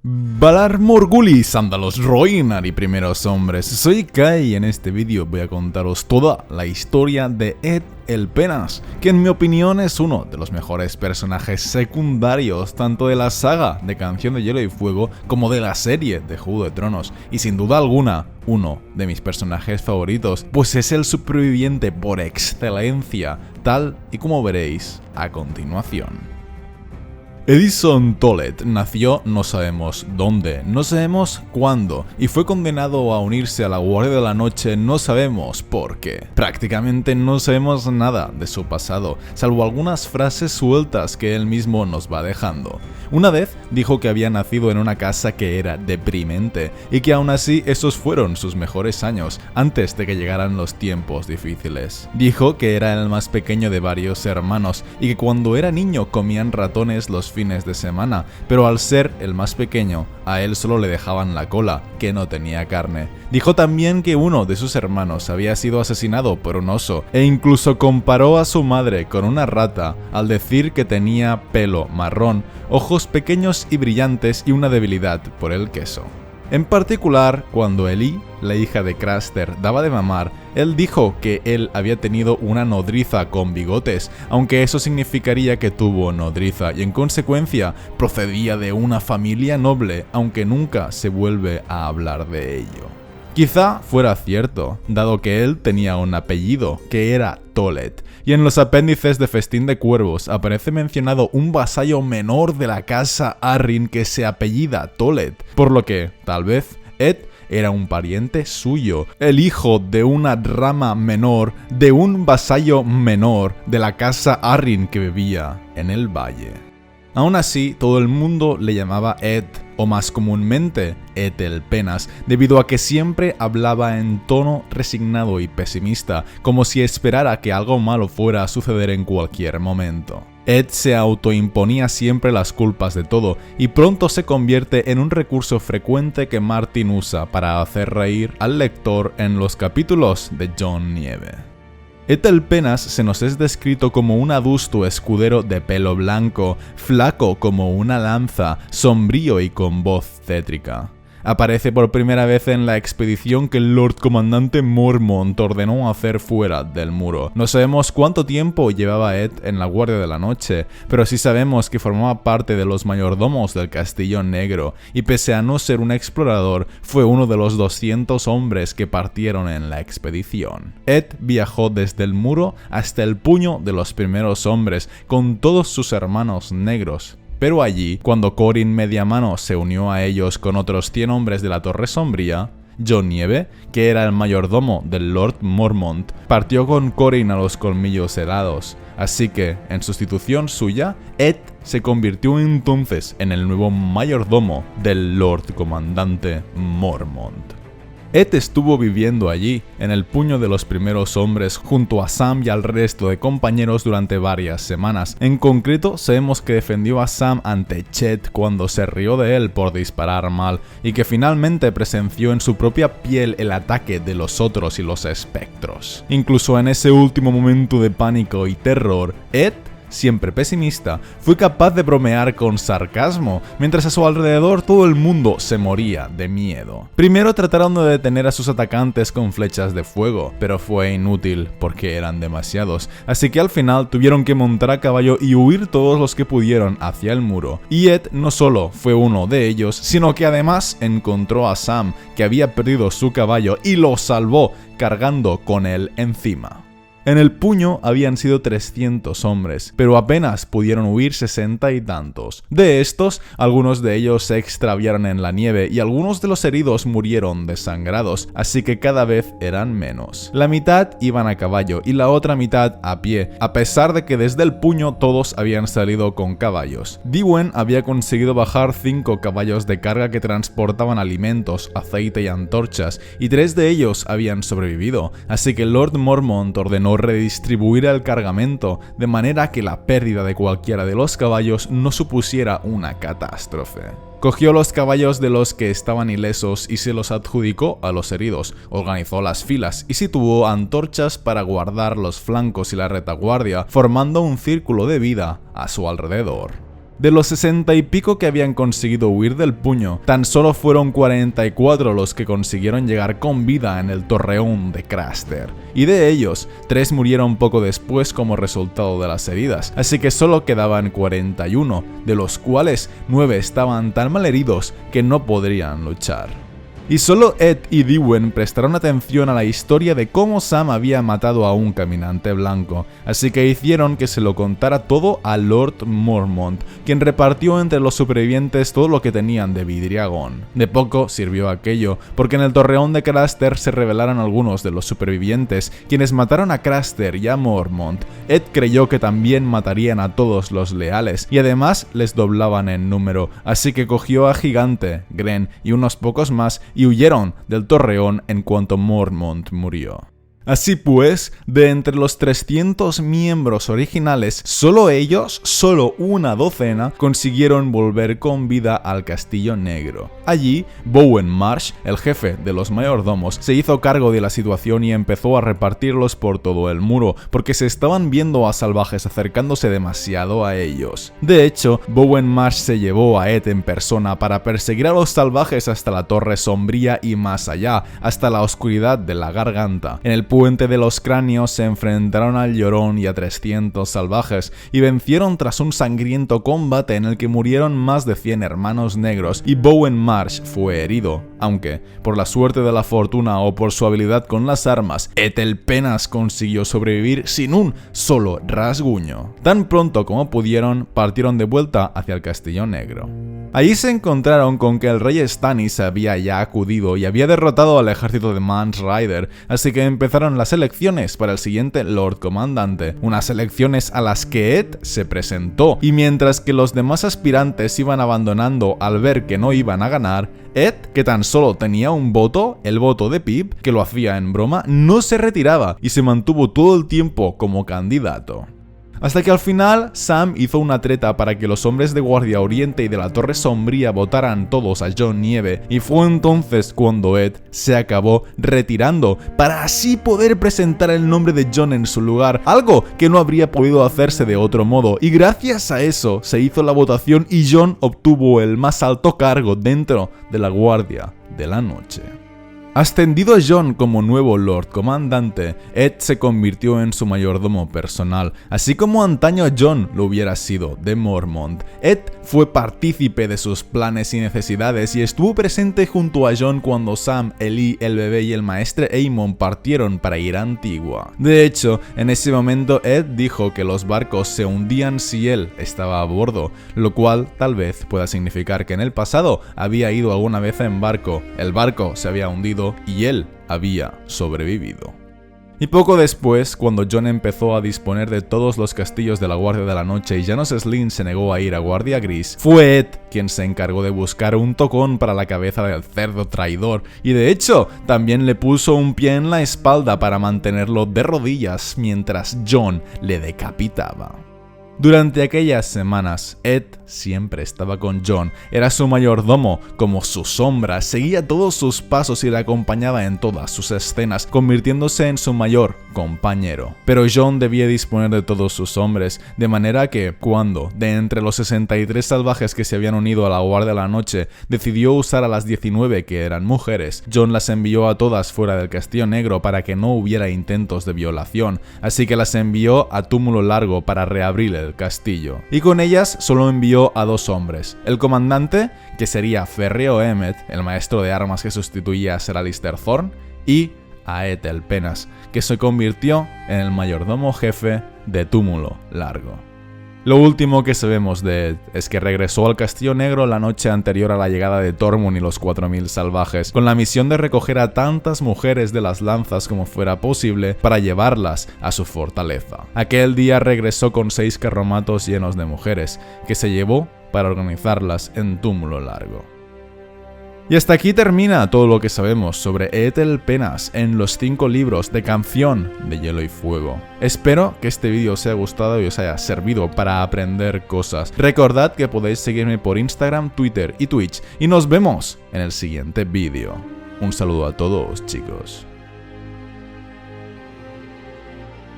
Valar Morghulis, Sándalos Rhoynar y primeros hombres, soy Kai y en este vídeo voy a contaros toda la historia de Ed el Penas, que en mi opinión es uno de los mejores personajes secundarios tanto de la saga de Canción de Hielo y Fuego como de la serie de Juego de Tronos, y sin duda alguna uno de mis personajes favoritos, pues es el superviviente por excelencia, tal y como veréis a continuación. Edison Tollett nació no sabemos dónde, no sabemos cuándo, y fue condenado a unirse a la Guardia de la Noche no sabemos por qué. Prácticamente no sabemos nada de su pasado, salvo algunas frases sueltas que él mismo nos va dejando. Una vez dijo que había nacido en una casa que era deprimente, y que aún así esos fueron sus mejores años, antes de que llegaran los tiempos difíciles. Dijo que era el más pequeño de varios hermanos, y que cuando era niño comían ratones los fines de semana, pero al ser el más pequeño, a él solo le dejaban la cola, que no tenía carne. Dijo también que uno de sus hermanos había sido asesinado por un oso, e incluso comparó a su madre con una rata al decir que tenía pelo marrón, ojos pequeños y brillantes y una debilidad por el queso. En particular, cuando Ellie, la hija de Craster, daba de mamar, él dijo que él había tenido una nodriza con bigotes, aunque eso significaría que tuvo nodriza y en consecuencia procedía de una familia noble, aunque nunca se vuelve a hablar de ello. Quizá fuera cierto, dado que él tenía un apellido, que era Tollett, y en los apéndices de Festín de Cuervos aparece mencionado un vasallo menor de la casa Arryn que se apellida Tollett, por lo que, tal vez, Ed era un pariente suyo, el hijo de una rama menor de un vasallo menor de la casa Arryn que vivía en el valle. Aún así, todo el mundo le llamaba Ed, o más comúnmente, Ed el Penas, debido a que siempre hablaba en tono resignado y pesimista, como si esperara que algo malo fuera a suceder en cualquier momento. Ed se autoimponía siempre las culpas de todo, y pronto se convierte en un recurso frecuente que Martin usa para hacer reír al lector en los capítulos de Jon Nieve. Ed el Penas se nos es descrito como un adusto escudero de pelo blanco, flaco como una lanza, sombrío y con voz tétrica. Aparece por primera vez en la expedición que el Lord Comandante Mormont ordenó hacer fuera del muro. No sabemos cuánto tiempo llevaba Ed en la Guardia de la Noche, pero sí sabemos que formaba parte de los mayordomos del Castillo Negro, y pese a no ser un explorador, fue uno de los 200 hombres que partieron en la expedición. Ed viajó desde el muro hasta el puño de los primeros hombres, con todos sus hermanos negros. Pero allí, cuando Corin Mediamano se unió a ellos con otros 100 hombres de la Torre Sombría, Jon Nieve, que era el mayordomo del Lord Mormont, partió con Corin a los colmillos helados, así que, en sustitución suya, Ed se convirtió entonces en el nuevo mayordomo del Lord Comandante Mormont. Ed estuvo viviendo allí, en el puño de los primeros hombres, junto a Sam y al resto de compañeros durante varias semanas. En concreto, sabemos que defendió a Sam ante Chet cuando se rió de él por disparar mal, y que finalmente presenció en su propia piel el ataque de los otros y los espectros. Incluso en ese último momento de pánico y terror, Ed, siempre pesimista, fue capaz de bromear con sarcasmo, mientras a su alrededor todo el mundo se moría de miedo. Primero trataron de detener a sus atacantes con flechas de fuego, pero fue inútil porque eran demasiados, así que al final tuvieron que montar a caballo y huir todos los que pudieron hacia el muro. Y Ed no solo fue uno de ellos, sino que además encontró a Sam, que había perdido su caballo, y lo salvó cargando con él encima. En el puño habían sido 300 hombres, pero apenas pudieron huir 60 y tantos. De estos, algunos de ellos se extraviaron en la nieve y algunos de los heridos murieron desangrados, así que cada vez eran menos. La mitad iban a caballo y la otra mitad a pie, a pesar de que desde el puño todos habían salido con caballos. Dywyn había conseguido bajar 5 caballos de carga que transportaban alimentos, aceite y antorchas, y 3 de ellos habían sobrevivido, así que Lord Mormont ordenó redistribuir el cargamento, de manera que la pérdida de cualquiera de los caballos no supusiera una catástrofe. Cogió los caballos de los que estaban ilesos y se los adjudicó a los heridos, organizó las filas y situó antorchas para guardar los flancos y la retaguardia, formando un círculo de vida a su alrededor. De los 60 y pico que habían conseguido huir del puño, tan solo fueron 44 los que consiguieron llegar con vida en el torreón de Craster. Y de ellos, 3 murieron poco después como resultado de las heridas, así que solo quedaban 41, de los cuales 9 estaban tan mal heridos que no podrían luchar. Y solo Ed y Dwayne prestaron atención a la historia de cómo Sam había matado a un caminante blanco, así que hicieron que se lo contara todo a Lord Mormont, quien repartió entre los supervivientes todo lo que tenían de vidriagón. De poco sirvió aquello, porque en el torreón de Craster se revelaron algunos de los supervivientes, quienes mataron a Craster y a Mormont. Ed creyó que también matarían a todos los leales, y además les doblaban en número, así que cogió a Gigante, Gren y unos pocos más, y huyeron del torreón en cuanto Mormont murió. Así pues, de entre los 300 miembros originales, solo ellos, solo una docena, consiguieron volver con vida al Castillo Negro. Allí, Bowen Marsh, el jefe de los mayordomos, se hizo cargo de la situación y empezó a repartirlos por todo el muro, porque se estaban viendo a salvajes acercándose demasiado a ellos. De hecho, Bowen Marsh se llevó a Ed en persona para perseguir a los salvajes hasta la Torre Sombría y más allá, hasta la oscuridad de la garganta. En el puente de los cráneos se enfrentaron al Llorón y a 300 salvajes y vencieron tras un sangriento combate en el que murieron más de 100 hermanos negros y Bowen Marsh fue herido, aunque por la suerte de la fortuna o por su habilidad con las armas, Ed el Penas consiguió sobrevivir sin un solo rasguño. Tan pronto como pudieron, partieron de vuelta hacia el Castillo Negro. Allí se encontraron con que el rey Stannis había ya acudido y había derrotado al ejército de Mance Rayder, así que empezaron las elecciones para el siguiente Lord Comandante, unas elecciones a las que Ed se presentó, y mientras que los demás aspirantes iban abandonando al ver que no iban a ganar, Ed, que tan solo tenía un voto, el voto de Pip, que lo hacía en broma, no se retiraba y se mantuvo todo el tiempo como candidato. Hasta que al final, Sam hizo una treta para que los hombres de Guardia Oriente y de la Torre Sombría votaran todos a Jon Nieve, y fue entonces cuando Ed se acabó retirando, para así poder presentar el nombre de Jon en su lugar, algo que no habría podido hacerse de otro modo, y gracias a eso se hizo la votación y Jon obtuvo el más alto cargo dentro de la Guardia de la Noche. Ascendido Jon como nuevo Lord Comandante, Ed se convirtió en su mayordomo personal, así como antaño Jon lo hubiera sido de Mormont. Ed fue partícipe de sus planes y necesidades y estuvo presente junto a Jon cuando Sam, Ellie, el bebé y el maestre Aemon partieron para ir a Antigua. De hecho, en ese momento Ed dijo que los barcos se hundían si él estaba a bordo, lo cual tal vez pueda significar que en el pasado había ido alguna vez en barco, el barco se había hundido y él había sobrevivido. Y poco después, cuando Jon empezó a disponer de todos los castillos de la Guardia de la Noche y Janos Slynt se negó a ir a Guardia Gris, fue Ed quien se encargó de buscar un tocón para la cabeza del cerdo traidor, y de hecho, también le puso un pie en la espalda para mantenerlo de rodillas mientras Jon le decapitaba. Durante aquellas semanas, Ed siempre estaba con Jon, era su mayordomo, como su sombra, seguía todos sus pasos y le acompañaba en todas sus escenas, convirtiéndose en su mayor compañero. Pero Jon debía disponer de todos sus hombres, de manera que, cuando, de entre los 63 salvajes que se habían unido a la Guardia de la Noche, decidió usar a las 19 que eran mujeres, Jon las envió a todas fuera del Castillo Negro para que no hubiera intentos de violación, así que las envió a Túmulo Largo para reabrir el castillo. Y con ellas solo envió a 2 hombres, el comandante, que sería Ferreo Emmet, el maestro de armas que sustituía a Ser Alliser Thorne, y a Ed el Penas, que se convirtió en el mayordomo jefe de Túmulo Largo. Lo último que sabemos de Ed es que regresó al Castillo Negro la noche anterior a la llegada de Tormund y los 4000 salvajes, con la misión de recoger a tantas mujeres de las lanzas como fuera posible para llevarlas a su fortaleza. Aquel día regresó con 6 carromatos llenos de mujeres, que se llevó para organizarlas en Túmulo Largo. Y hasta aquí termina todo lo que sabemos sobre Ed el Penas en los 5 libros de Canción de Hielo y Fuego. Espero que este vídeo os haya gustado y os haya servido para aprender cosas. Recordad que podéis seguirme por Instagram, Twitter y Twitch y nos vemos en el siguiente vídeo. Un saludo a todos, chicos.